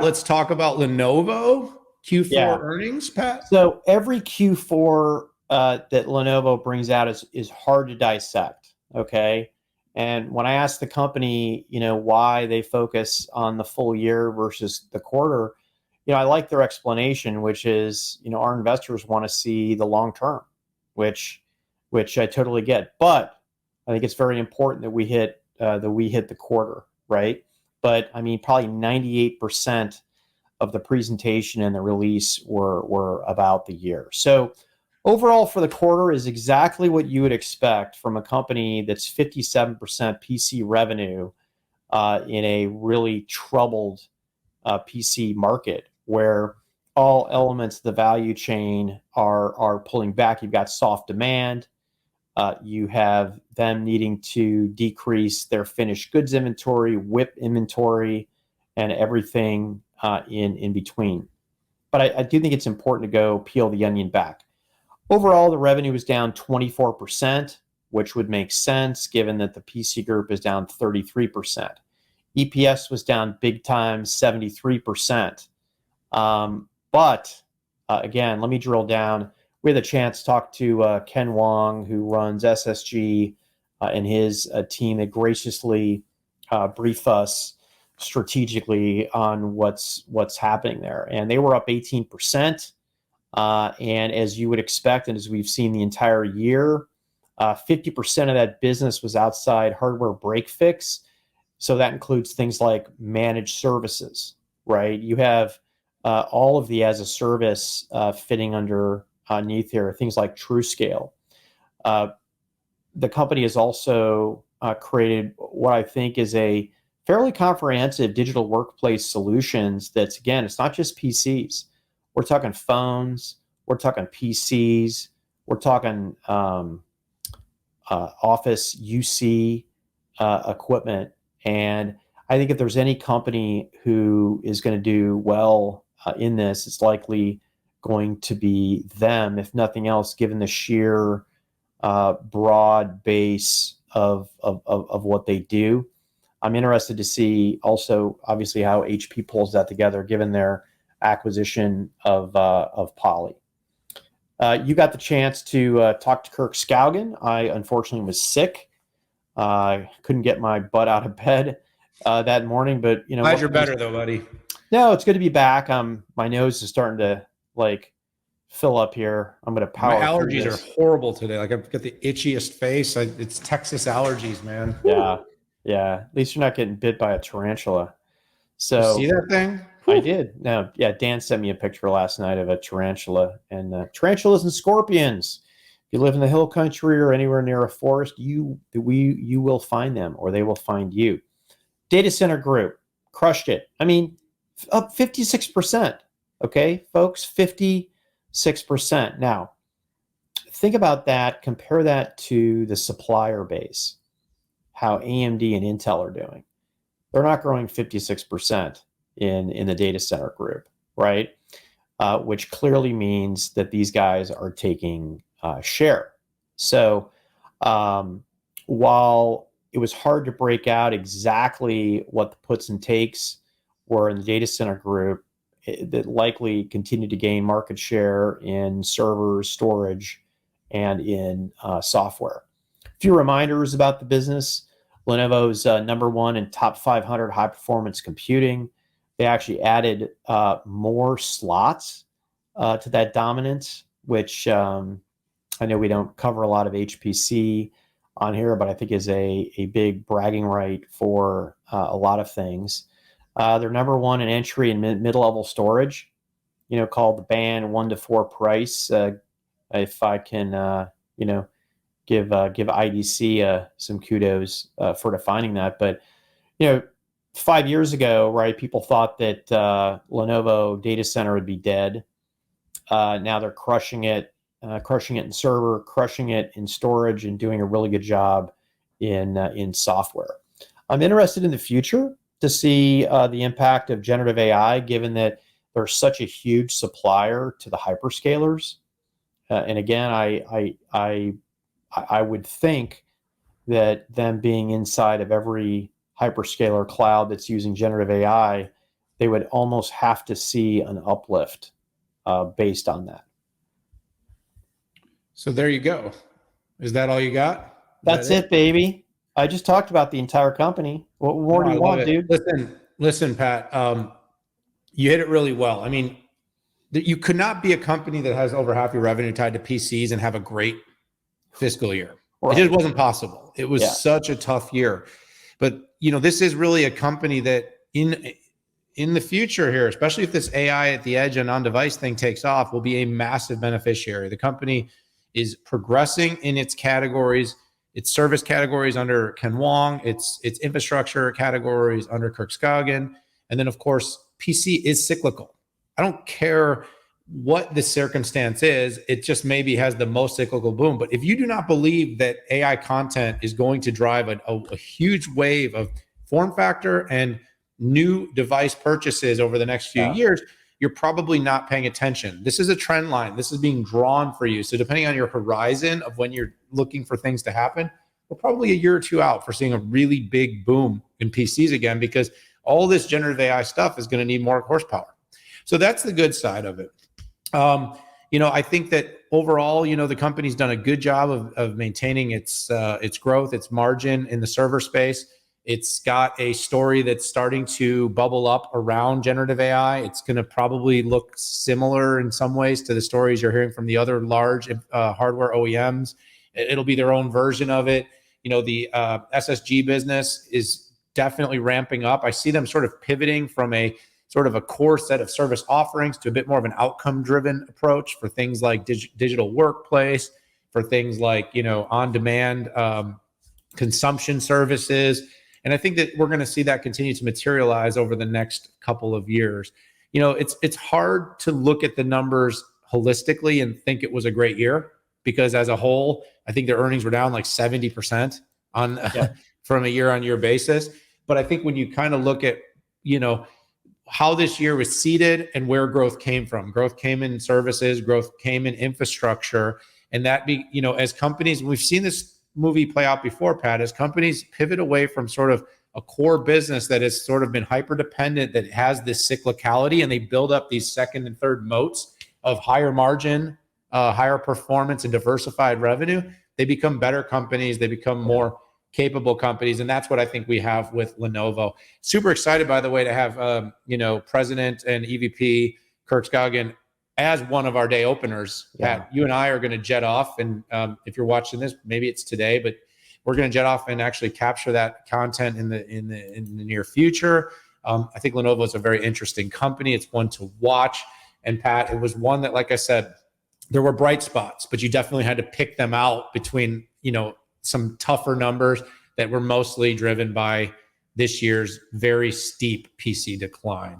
Let's talk about Lenovo Q4 Yeah. earnings, Pat. So every Q4 that Lenovo brings out is hard to dissect. Okay. And when I ask the company, why they focus on the full year versus the quarter, I like their explanation, which is, our investors want to see the long term, which which I totally get. But I think it's very important that we hit the quarter, right? But I mean, probably 98% of the presentation and the release were about the year. So overall for the quarter is exactly what you would expect from a company that's 57% PC revenue in a really troubled PC market where all elements of the value chain are pulling back. You've got soft demand. You have them needing to decrease their finished goods inventory, WIP inventory, and everything in between. But I do think it's important to go peel the onion back. Overall, the revenue was down 24%, which would make sense given that the PC group is down 33%. EPS was down big time, 73%. But again, let me drill down. We had a chance to talk to Ken Wong, who runs SSG, and his team. They graciously brief us strategically on what's happening there. And they were up 18%. And as you would expect, and as we've seen the entire year, 50% of that business was outside hardware break fix. So that includes things like managed services, right? You have all of the as a service fitting underneath here, things like TrueScale. The company has also created what I think is a fairly comprehensive digital workplace solutions that's, again, it's not just PCs. We're talking phones, we're talking PCs, we're talking office UC equipment. And I think if there's any company who is going to do well in this, it's likely going to be them, if nothing else, given the sheer broad base of what they do. I'm interested to see also, obviously, how HP pulls that together, given their acquisition of Poly. You got the chance to talk to Kirk Skaugen. I unfortunately was sick. Couldn't get my butt out of bed that morning, but Glad you're better though, buddy. No, it's good to be back. My nose is starting to fill up here. I'm going to My power through allergies are this. horrible today. Like I've got the itchiest face. It's Texas allergies, man. Yeah. At least you're not getting bit by a tarantula. You So see that thing? I did. No, yeah. Dan sent me a picture last night of a tarantula, and tarantulas and scorpions. If you live in the hill country or anywhere near a forest, you will find them, or they will find you. Data center group crushed it. I mean, up 56%. Okay, folks, 56%. Now, think about that. Compare that to the supplier base, how AMD and Intel are doing. They're not growing 56% in the data center group, right? Which clearly means that these guys are taking share. So while it was hard to break out exactly what the puts and takes were in the data center group, that likely continued to gain market share in servers, storage, and in software. A few reminders about the business. Lenovo's number one in top 500 high performance computing. They actually added more slots to that dominance, which I know we don't cover a lot of HPC on here, but I think is a big bragging right for a lot of things. They're number one in entry and mid-level storage, called the band 1 to 4 price. If I can, give IDC some kudos for defining that. But 5 years ago, right, people thought that Lenovo data center would be dead. Now they're crushing it in server, crushing it in storage, and doing a really good job in software. I'm interested in the future to see the impact of generative AI, given that they're such a huge supplier to the hyperscalers. And again, I would think that them being inside of every hyperscaler cloud that's using generative AI, they would almost have to see an uplift based on that. So there you go. Is that all you got? That's it, baby. I just talked about the entire company. What more do you want, dude? Listen, Pat. You hit it really well. I mean, you could not be a company that has over half your revenue tied to PCs and have a great fiscal year. Right. It just wasn't possible. It was such a tough year. But this is really a company that in the future here, especially if this AI at the edge and on-device thing takes off, will be a massive beneficiary. The company is progressing in its categories, its service categories under Ken Wong, its infrastructure categories under Kirk Skaugen, and then of course PC is cyclical. I don't care what the circumstance is, it just maybe has the most cyclical boom. But if you do not believe that AI content is going to drive a huge wave of form factor and new device purchases over the next few years, you're probably not paying attention. This is a trend line. This is being drawn for you. So depending on your horizon of when you're looking for things to happen, we're probably a year or two out for seeing a really big boom in PCs again, because all this generative AI stuff is going to need more horsepower. So that's the good side of it. I think that overall, the company's done a good job of maintaining its growth, its margin in the server space. It's got a story that's starting to bubble up around generative AI. It's going to probably look similar in some ways to the stories you're hearing from the other large hardware OEMs. It'll be their own version of it. The SSG business is definitely ramping up. I see them sort of pivoting from a sort of a core set of service offerings to a bit more of an outcome-driven approach for things like digital workplace, for things like, on-demand consumption services. And I think that we're going to see that continue to materialize over the next couple of years. It's hard to look at the numbers holistically and think it was a great year, because as a whole, I think their earnings were down like 70% from a year-on-year basis. But I think when you kind of look at, how this year was seeded and where growth came from. Growth came in services, growth came in infrastructure. And that as companies, we've seen this movie play out before, Pat, as companies pivot away from sort of a core business that has sort of been hyper dependent, that has this cyclicality, and they build up these second and third moats of higher margin, higher performance and diversified revenue. They become better companies. They become more capable companies. And that's what I think we have with Lenovo. Super excited, by the way, to have, President and EVP Kirk Skaugen as one of our day openers. Pat, you and I are going to jet off. And if you're watching this, maybe it's today, but we're going to jet off and actually capture that content in the near future. I think Lenovo is a very interesting company. It's one to watch. And Pat, it was one that, like I said, there were bright spots, but you definitely had to pick them out between, some tougher numbers that were mostly driven by this year's very steep PC decline.